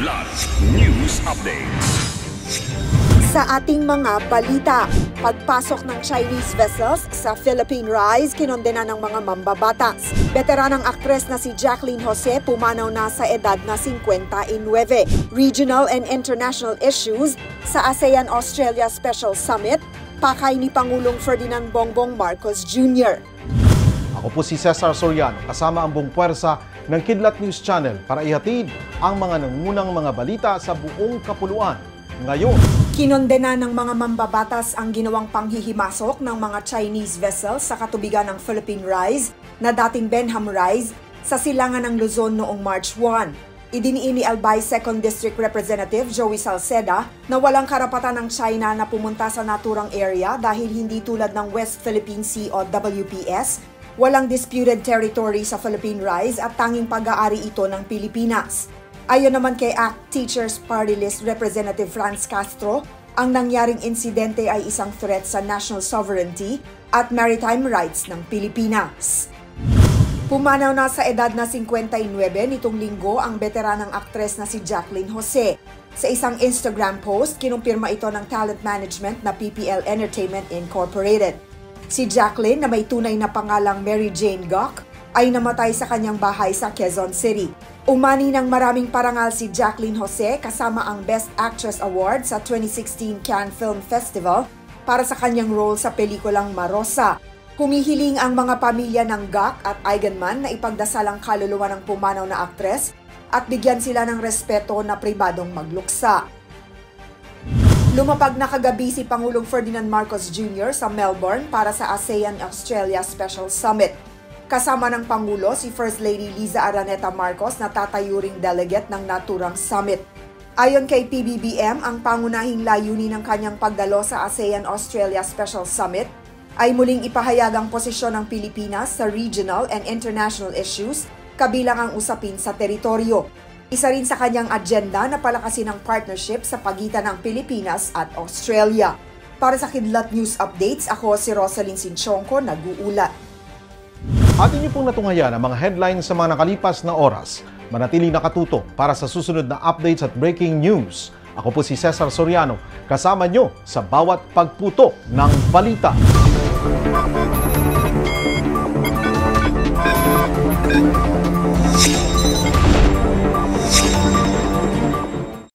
Kidlat News Updates. Sa ating mga balita, pagpasok ng Chinese vessels sa Philippine Rise, kinondena ng mga mambabatas. Veteranang aktres na si Jacqueline Jose pumanaw na sa edad na 59. Regional and international issues sa ASEAN-Australia Special Summit, pakay ni Pangulong Ferdinand Bongbong Marcos Jr. Ako po si Cesar Soriano, kasama ang buong puwersa ng Kidlat News Channel para ihatid ang mga nangunang mga balita sa buong kapuluan. Ngayon, kinondena ng mga mambabatas ang ginawang panghihimasok ng mga Chinese vessels sa katubigan ng Philippine Rise na dating Benham Rise sa silangan ng Luzon noong March 1. Idiniin ni Albay 2nd District Representative Joey Salceda na walang karapatan ng China na pumunta sa naturang area dahil hindi tulad ng West Philippine Sea o WPS, walang disputed territory sa Philippine Rise at tanging pag-aari ito ng Pilipinas. Ayon naman kay ACT Teachers Party List Representative Franz Castro, ang nangyaring insidente ay isang threat sa national sovereignty at maritime rights ng Pilipinas. Pumanaw na sa edad na 59 nitong linggo ang veteranang aktres na si Jacqueline Jose. Sa isang Instagram post, kinumpirma ito ng talent management na PPL Entertainment Incorporated. Si Jacqueline, na may tunay na pangalang Mary Jane Gok, ay namatay sa kanyang bahay sa Quezon City. Umani ng maraming parangal si Jacqueline Jose kasama ang Best Actress Award sa 2016 Cannes Film Festival para sa kanyang role sa pelikulang Marosa. Humihiling ang mga pamilya ng Gok at Eigenman na ipagdasal ang kaluluwa ng pumanaw na aktres at bigyan sila ng respeto na pribadong magluksa. Lumapag na kagabi si Pangulong Ferdinand Marcos Jr. sa Melbourne para sa ASEAN-Australia Special Summit. Kasama ng Pangulo si First Lady Liza Araneta Marcos na tatayuring delegate ng naturang summit. Ayon kay PBBM, ang pangunahing layunin ng kanyang pagdalo sa ASEAN-Australia Special Summit ay muling ipahayag ang posisyon ng Pilipinas sa regional and international issues kabilang ang usapin sa teritoryo. Isa rin sa kanyang agenda na palakasin ang partnership sa pagitan ng Pilipinas at Australia. Para sa Kidlat News Updates, ako si Rosalyn Sinchonco, nag-uulat. atin niyo pong natunghayan ang mga headlines sa mga nakalipas na oras. Manatiling nakatuto para sa susunod na updates at breaking news. Ako po si Cesar Soriano, kasama niyo sa bawat pagputo ng balita.